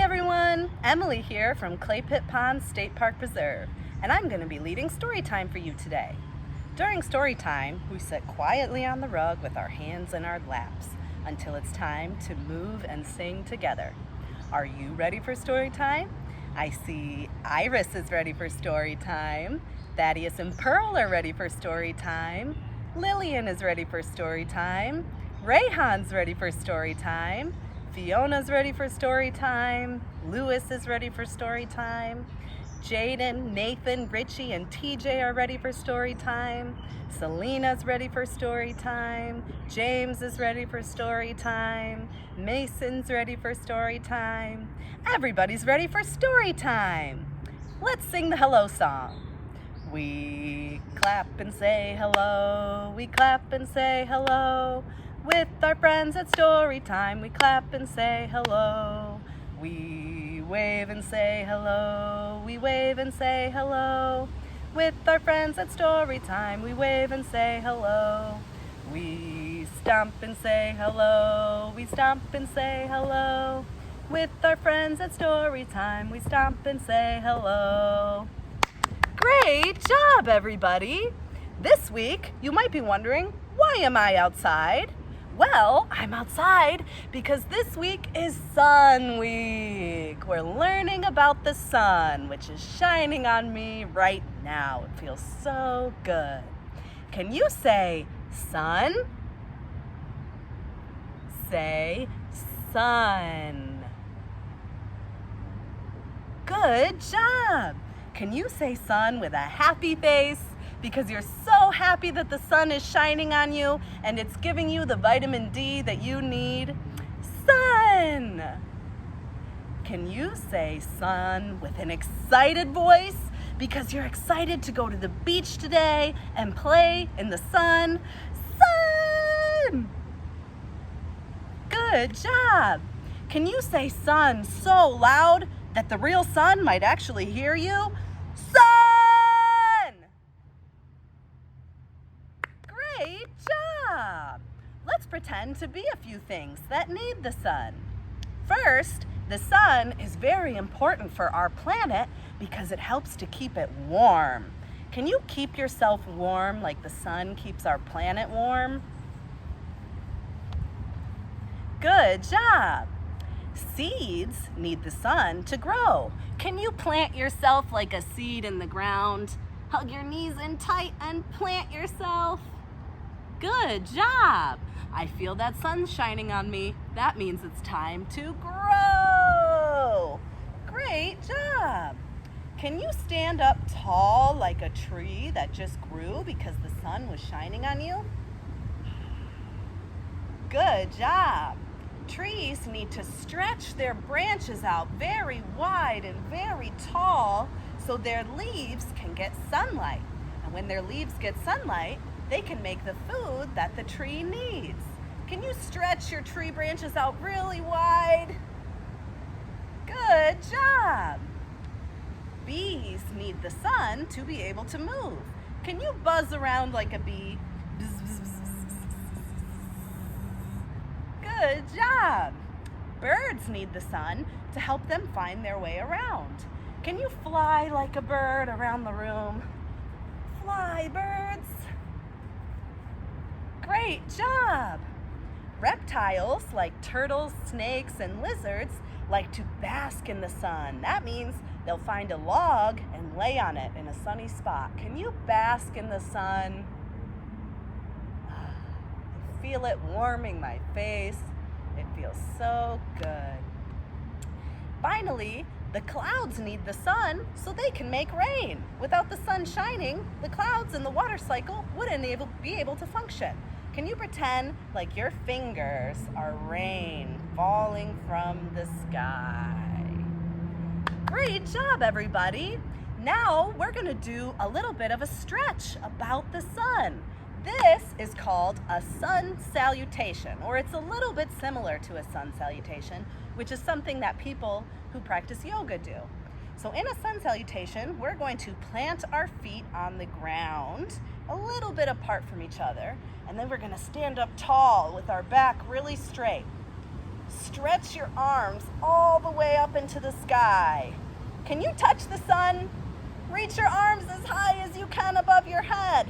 everyone, Emily here from Clay Pit Pond State Park Preserve, and I'm going to be leading Storytime for you today. During Storytime, we sit quietly on the rug with our hands in our laps until it's time to move and sing together. Are you ready for Storytime? I see Iris is ready for Storytime. Thaddeus and Pearl are ready for Storytime. Lillian is ready for Storytime. Rayhan's ready for Storytime. Fiona's ready for Storytime. Lewis is ready for Storytime. Jaden, Nathan, Richie, and TJ are ready for Storytime. Selena's ready for Storytime. James is ready for Storytime. Mason's ready for Storytime. Everybody's ready for Storytime. Let's sing the hello song. We clap and say hello. We clap and say hello. With our friends at Storytime, we clap and say hello. We wave and say hello. We wave and say hello. With our friends at Storytime, we wave and say hello. We stomp and say hello. We stomp and say hello. With our friends at Storytime, we stomp and say hello. Great job, everybody! This week, you might be wondering, why am I outside? Well, I'm outside because this week is Sun Week. We're learning about the sun, which is shining on me right now. It feels so good. Can you say sun? Say sun. Good job. Can you say sun with a happy face? Because you're so happy that the sun is shining on you and it's giving you the vitamin D that you need. Sun! Can you say sun with an excited voice? Because you're excited to go to the beach today and play in the sun. Sun! Good job! Can you say sun so loud that the real sun might actually hear you? Sun! Great job! Let's pretend to be a few things that need the sun. First, the sun is very important for our planet because it helps to keep it warm. Can you keep yourself warm like the sun keeps our planet warm? Good job! Seeds need the sun to grow. Can you plant yourself like a seed in the ground? Hug your knees in tight and plant yourself. Good job! I feel that sun shining on me. That means it's time to grow. Great job! Can you stand up tall like a tree that just grew because the sun was shining on you? Good job! Trees need to stretch their branches out very wide and very tall so their leaves can get sunlight. And when their leaves get sunlight, they can make the food that the tree needs. Can you stretch your tree branches out really wide? Good job! Bees need the sun to be able to move. Can you buzz around like a bee? Bzz, bzz, bzz, bzz, bzz. Good job! Birds need the sun to help them find their way around. Can you fly like a bird around the room? Fly, birds! Great job! Reptiles like turtles, snakes, and lizards like to bask in the sun. That means they'll find a log and lay on it in a sunny spot. Can you bask in the sun? I feel it warming my face. It feels so good. Finally, the clouds need the sun so they can make rain. Without the sun shining, the clouds and the water cycle wouldn't be able to function. Can you pretend like your fingers are rain falling from the sky? Great job, everybody. Now we're going to do a little bit of a stretch about the sun. This is called a sun salutation, or it's a little bit similar to a sun salutation, which is something that people who practice yoga do. So in a sun salutation, we're going to plant our feet on the ground a little bit apart from each other, and then we're going to stand up tall with our back really straight. Stretch your arms all the way up into the sky. Can you touch the sun? Reach your arms as high as you can above your head.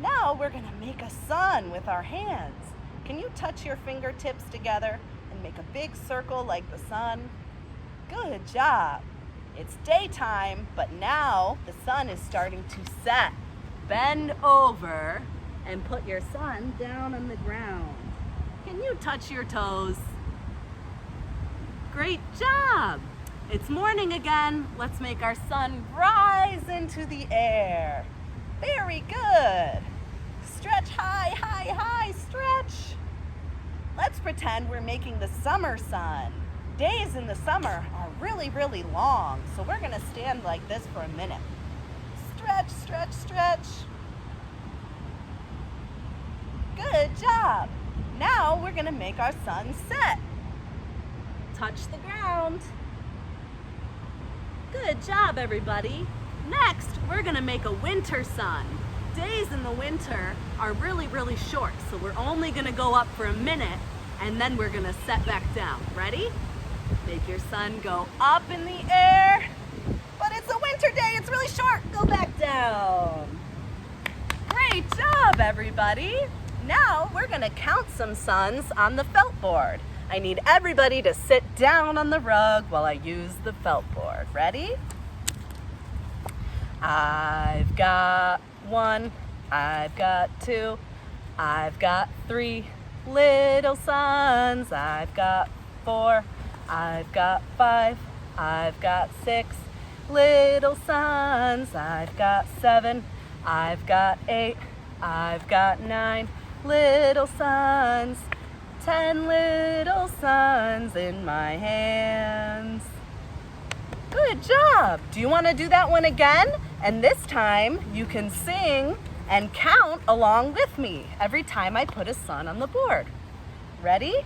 Now we're going to make a sun with our hands. Can you touch your fingertips together and make a big circle like the sun? Good job. It's daytime, but now the sun is starting to set. Bend over and put your sun down on the ground. Can you touch your toes? Great job. It's morning again. Let's make our sun rise into the air. Very good. Stretch high, high, high, stretch. Let's pretend we're making the summer sun. Days in the summer are really, really long, so we're gonna stand like this for a minute. Stretch, stretch, stretch. Good job. Now we're gonna make our sun set. Touch the ground. Good job, everybody. Next, we're gonna make a winter sun. Days in the winter are really, really short, so we're only gonna go up for a minute and then we're gonna set back down. Ready? Make your sun go up in the air. But it's a winter day, it's really short. Go back down. Great job, everybody. Now we're gonna count some suns on the felt board. I need everybody to sit down on the rug while I use the felt board. Ready? I've got 1, I've got 2, I've got 3 little suns, I've got 4, I've got 5, I've got 6 little suns, I've got 7, I've got 8, I've got 9 little suns, 10 little suns in my hands. Good job. Do you want to do that one again? And this time you can sing and count along with me every time I put a sun on the board. Ready?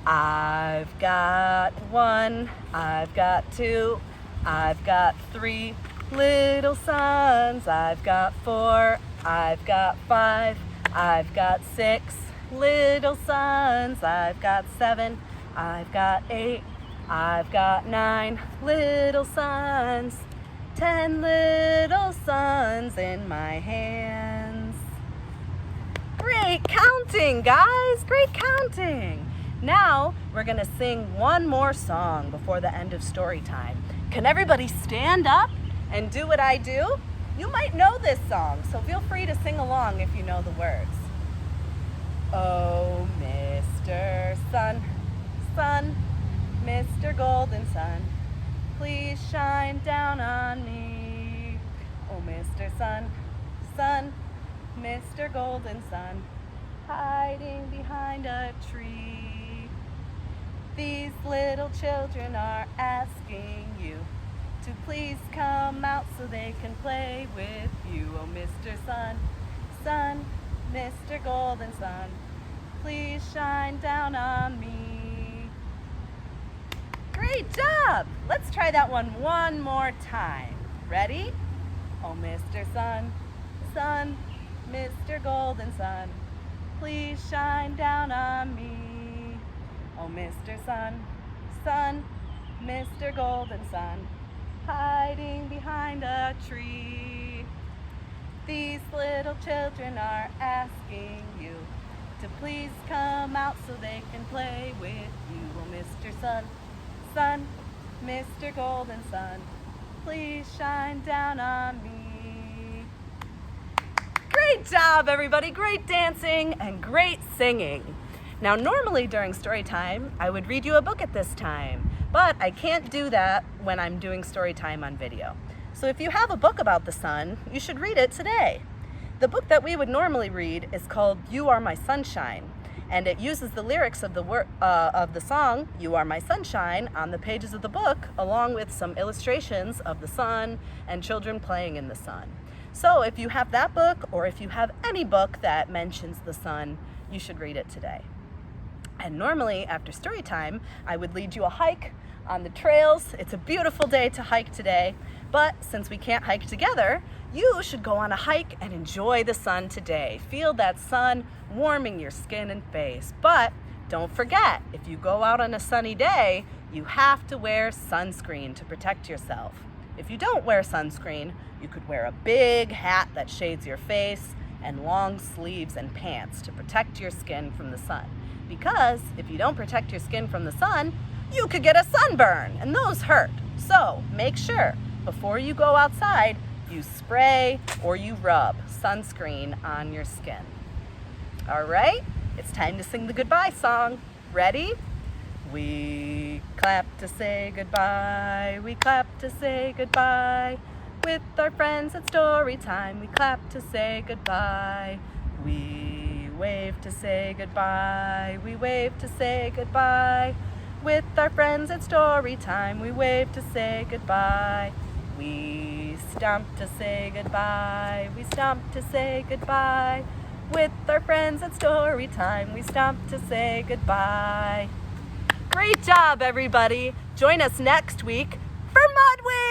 I've got 1, I've got 2, I've got 3 little suns, I've got 4, I've got 5, I've got 6 little suns, I've got 7, I've got 8, I've got 9 little suns, 10 little suns in my hands. Great counting, guys, great counting. Now we're gonna sing one more song before the end of story time. Can everybody stand up and do what I do? You might know this song, so feel free to sing along if you know the words. Oh, Mr. Sun, Sun, Mr. Golden Sun, please shine down on me. Oh, Mr. Sun, Sun, Mr. Golden Sun, hiding behind a tree. These little children are asking you to please come out so they can play with you. Oh, Mr. Sun, Sun, Mr. Golden Sun, please shine down on me. Great job! Let's try that one more time. Ready? Oh, Mr. Sun, Sun, Mr. Golden Sun, please shine down on me. Oh, Mr. Sun, Sun, Mr. Golden Sun, hiding behind a tree. These little children are asking you to please come out so they can play with you. Oh, Mr. Sun, Sun, Mr. Golden Sun, please shine down on me. Great job, everybody. Great dancing and great singing. Now, normally during story time, I would read you a book at this time, but I can't do that when I'm doing story time on video. So if you have a book about the sun, you should read it today. The book that we would normally read is called You Are My Sunshine, and it uses the lyrics of the song, You Are My Sunshine, on the pages of the book, along with some illustrations of the sun and children playing in the sun. So if you have that book, or if you have any book that mentions the sun, you should read it today. And normally, after story time, I would lead you a hike on the trails. It's a beautiful day to hike today, but since we can't hike together, you should go on a hike and enjoy the sun today. Feel that sun warming your skin and face. But Don't forget, if you go out on a sunny day, you have to wear sunscreen to protect yourself. If you don't wear sunscreen, you could wear a big hat that shades your face and long sleeves and pants to protect your skin from the sun. Because if you don't protect your skin from the sun, you could get a sunburn, and those hurt. So make sure before you go outside, you spray or you rub sunscreen on your skin. All right, it's time to sing the goodbye song. Ready? We clap to say goodbye, we clap to say goodbye. With our friends at Storytime, we clap to say goodbye. We wave to say goodbye, we wave to say goodbye. With our friends at Storytime, we wave to say goodbye. We stomp to say goodbye, we stomp to say goodbye. With our friends at Storytime, we stomp to say goodbye. Great job, everybody. Join us next week for Mudwig!